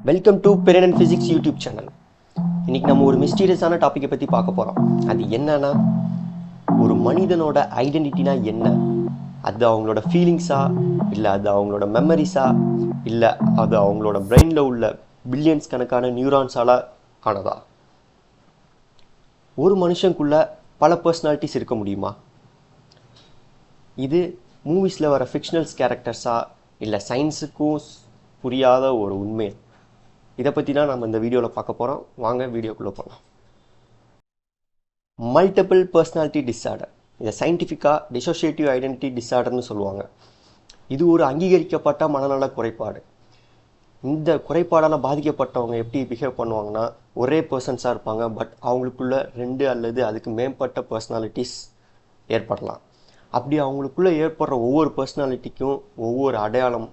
Welcome to Peran and physics YouTube channel. இன்னைக்கு நம்ம ஒரு மிஸ்டீரியஸான டாப்பிக்கை பற்றி பார்க்க போகிறோம். அது என்னன்னா, ஒரு மனிதனோட ஐடென்டிட்டினா என்ன? அது அவங்களோட ஃபீலிங்ஸா, இல்லை அது அவங்களோட மெமரிஸா, இல்லை அது அவங்களோட பிரெயினில் உள்ள பில்லியன்ஸ் கணக்கான நியூரான்ஸால் ஆனதா? ஒரு மனுஷனுக்குள்ள பல பர்சனாலிட்டிஸ் இருக்க முடியுமா? இது மூவிஸில் வர ஃபிக்ஷனல்ஸ் கேரக்டர்ஸா, இல்லை சயின்ஸுக்கும் புரியாத ஒரு உண்மை? இதை பற்றி தான் நம்ம இந்த வீடியோவில் பார்க்க போகிறோம். வாங்க வீடியோக்குள்ளே போகலாம். மல்டிபிள் பர்சனாலிட்டி டிஸார்டர், இதை சயின்டிஃபிக்காக டிசோசியேட்டிவ் ஐடென்டிட்டி டிஸார்டர்னு சொல்லுவாங்க. இது ஒரு அங்கீகரிக்கப்பட்ட மனநல குறைபாடு. இந்த குறைபாடால் பாதிக்கப்பட்டவங்க எப்படி பிஹேவ் பண்ணுவாங்கன்னா, ஒரே பர்சன்ஸாக இருப்பாங்க, பட் அவங்களுக்குள்ள 2 அல்லது அதுக்கு மேம்பட்ட பர்சனாலிட்டிஸ் ஏற்படலாம். அப்படி அவங்களுக்குள்ளே ஏற்படுற ஒவ்வொரு பர்சனாலிட்டிக்கும் ஒவ்வொரு அடையாளம்,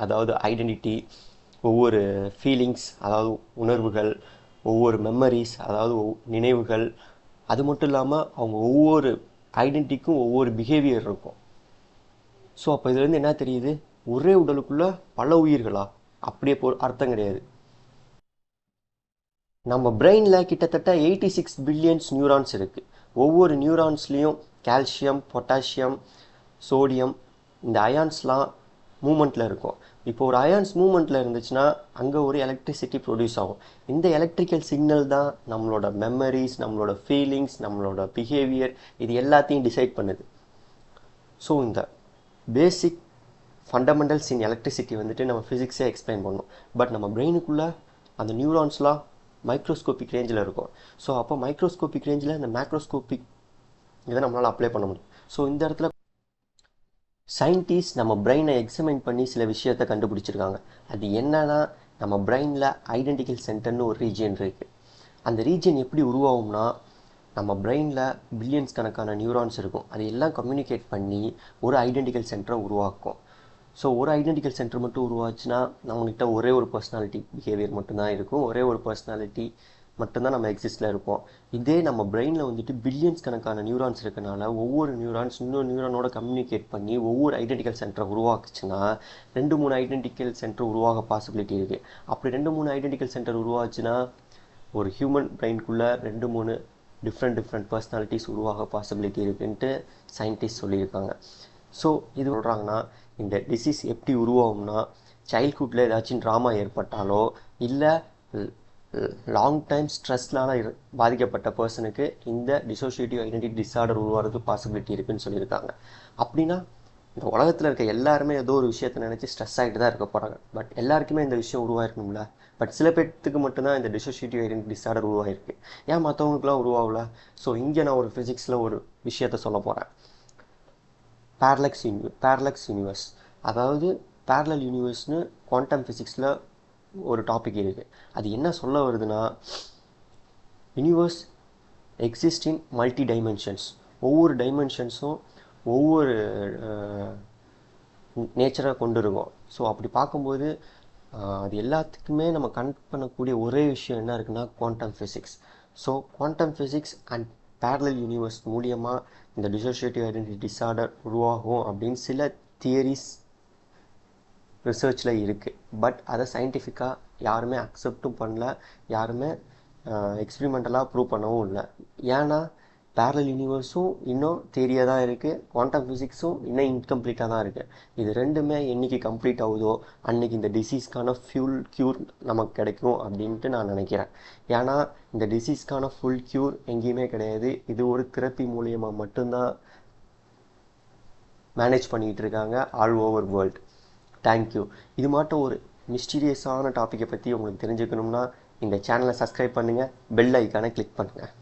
அதாவது ஐடென்டிட்டி, ஒவ்வொரு ஃபீலிங்ஸ், அதாவது உணர்வுகள், ஒவ்வொரு மெமரிஸ், அதாவது நினைவுகள், அது மட்டும் இல்லாமல் அவங்க ஒவ்வொரு ஐடென்டிட்டிக்கும் ஒவ்வொரு பிஹேவியர் இருக்கும். ஸோ அப்போ இதுலேருந்து என்ன தெரியுது? ஒரே உடலுக்குள்ள பல உயிர்களா? அப்படியே அர்த்தம் கிடையாது. நம்ம பிரெயினில் கிட்டத்தட்ட 86 பில்லியன்ஸ் நியூரான்ஸ் இருக்குது. ஒவ்வொரு நியூரான்ஸ்லேயும் கால்சியம், பொட்டாசியம், சோடியம், இந்த அயான்ஸ்லாம் மூமெண்ட்டில் இருக்கும். இப்போ ஒரு அயான்ஸ் மூமெண்ட்டில் இருந்துச்சுன்னா அங்கே ஒரு எலக்ட்ரிசிட்டி ப்ரொடியூஸ் ஆகும். இந்த எலக்ட்ரிக்கல் சிக்னல் தான் நம்மளோட மெமரிஸ், நம்மளோட ஃபீலிங்ஸ், நம்மளோட பிஹேவியர், இது எல்லாத்தையும் டிசைட் பண்ணுது. ஸோ இந்த பேசிக் ஃபண்டமெண்டல்ஸ் இன் எலக்ட்ரிசிட்டி வந்துட்டு நம்ம ஃபிசிக்ஸே எக்ஸ்பிளைன் பண்ணோம். பட் நம்ம பிரெயினுக்குள்ளே அந்த நியூரான்ஸ்லாம் மைக்ரோஸ்கோபிக் ரேஞ்சில் இருக்கும். ஸோ அப்போ மைக்ரோஸ்கோபிக் ரேஞ்சில் இந்த மேக்ரோஸ்கோபிக் இதை நம்மளால் அப்ளை பண்ண முடியும். ஸோ இந்த இடத்துல சயின்டிஸ்ட் நம்ம பிரெயினை எக்ஸாமின் பண்ணி சில விஷயத்தை கண்டுபிடிச்சிருக்காங்க. அது என்னன்னா, நம்ம பிரெயினில் ஐடென்டிக்கல் சென்டர்னு ஒரு ரீஜியன் இருக்குது. அந்த ரீஜியன் எப்படி உருவாகும்னா, நம்ம பிரெயினில் பில்லியன்ஸ் கணக்கான நியூரான்ஸ் இருக்கும். அது எல்லாம் கம்யூனிகேட் பண்ணி ஒரு ஐடென்டிக்கல் சென்டரை உருவாக்கும். ஸோ ஒரு ஐடென்டிக்கல் சென்டர் மட்டும் உருவாச்சுன்னா நம்மகிட்ட ஒரே ஒரு பர்சனாலிட்டி பிஹேவியர் மட்டும்தான் இருக்கும். ஒரே ஒரு பர்சனாலிட்டி மட்டும்தான் நம்ம எக்ஸிஸ்டில் இருப்போம். இதே நம்ம பிரெயினில் வந்துட்டு பில்லியன்ஸ் கணக்கான நியூரான்ஸ் இருக்கனால ஒவ்வொரு நியூரான்ஸ் இன்னொரு நியூரானோட கம்யூனிகேட் பண்ணி ஒவ்வொரு ஐடென்டிக்கல் சென்டரை உருவாக்குச்சுன்னா 2-3 ஐடென்டிக்கல் சென்டர் உருவாக பாசிபிலிட்டி இருக்குது. அப்படி 2-3 ஐடென்டிக்கல் சென்டர் உருவாச்சுன்னா ஒரு ஹியூமன் பிரெயின்குள்ளே 2-3 டிஃப்ரெண்ட் பர்சனாலிட்டிஸ் உருவாக பாசிபிலிட்டி இருக்குன்ட்டு சயின்டிஸ்ட் சொல்லியிருக்காங்க. ஸோ இது சொல்கிறாங்கன்னா, இந்த டிசீஸ் எப்படி உருவாகும்னா, சைல்ட்ஹுட்டில் ஏதாச்சும் ட்ராமா ஏற்பட்டாலோ இல்லை லாங் டைம் ஸ்ட்ரெஸ்னால பாதிக்கப்பட்ட பர்சனுக்கு இந்த டிசோசியேட்டிவ் ஐடென்டிட்டி டிஸார்டர் உருவாகிறது பாசிபிலிட்டி இருக்குன்னு சொல்லியிருக்காங்க. அப்படின்னா இந்த உலகத்தில் இருக்க எல்லாருமே ஏதோ ஒரு விஷயத்தை நினச்சி ஸ்ட்ரெஸ் ஆகிட்டு தான் இருக்க போகிறாங்க. பட் எல்லாருக்குமே இந்த விஷயம் உருவாயிருக்கணும்ல. பட் சில பேர்த்துக்கு மட்டும்தான் இந்த டிசோசியேட்டிவ் ஐடென்டிட்டி டிஸார்டர் உருவாயிருக்கு. ஏன் மற்றவங்களுக்குலாம் உருவாகல? ஸோ இங்கே நான் ஒரு ஃபிசிக்ஸில் ஒரு விஷயத்த சொல்ல போகிறேன். பேரலக்ஸ் யூனிவர்ஸ், அதாவது பேரலல் யூனிவர்ஸ்னு குவாண்டம் ஃபிசிக்ஸில் ஒரு டாபிக் இருக்குது. அது என்ன சொல்ல வருதுன்னா, universe exist in multi dimensions. ஒவ்வொரு டைமென்ஷன்ஸும் ஒவ்வொரு நேச்சரை கொண்டு இருக்கும். ஸோ அப்படி பார்க்கும்போது அது எல்லாத்துக்குமே நம்ம கனெக்ட் பண்ணக்கூடிய ஒரே விஷயம் என்ன இருக்குன்னா, quantum physics. So quantum physics and parallel universe மூலியமாக இந்த டிசோசியேட்டிவ் ஐடென்டிட்டி டிஸார்டர் உருவாகும் அப்படின்னு சில தியரிஸ் ரிசர்ச்சில் இருக்குது. பட் அதை சயின்டிஃபிக்காக யாருமே அக்செப்டும் பண்ணல, யாருமே எக்ஸ்பிரிமெண்டலாக ப்ரூவ் பண்ணவும் இல்லை. ஏன்னா பேரலல் யூனிவர்ஸும் இன்னும் தியரியாக தான் இருக்குது, குவாண்டம் ஃபிசிக்ஸும் இன்னும் இன்கம்ப்ளீட்டாக தான் இருக்குது. இது ரெண்டுமே என்றைக்கு கம்ப்ளீட் ஆகுதோ அன்றைக்கி இந்த டிசீஸ்க்கான க்யூர் நமக்கு கிடைக்கும் அப்படின்ட்டு நான் நினைக்கிறேன். ஏன்னா இந்த டிசீஸ்க்கான ஃபுல் க்யூர் எங்கேயுமே கிடையாது. இது ஒரு தெரப்பி மூலியமாக மட்டும்தான் மேனேஜ் பண்ணிக்கிட்டு இருக்காங்க ஆல் ஓவர் வேர்ல்டு. தேங்க்யூ. இது மட்டும் ஒரு மிஸ்டீரியஸான டாப்பிக்கை பற்றி உங்களுக்கு தெரிஞ்சுக்கணும்னா இந்த சேனலை சப்ஸ்கிரைப் பண்ணுங்கள், பெல் ஐக்கானை கிளிக் பண்ணுங்கள்.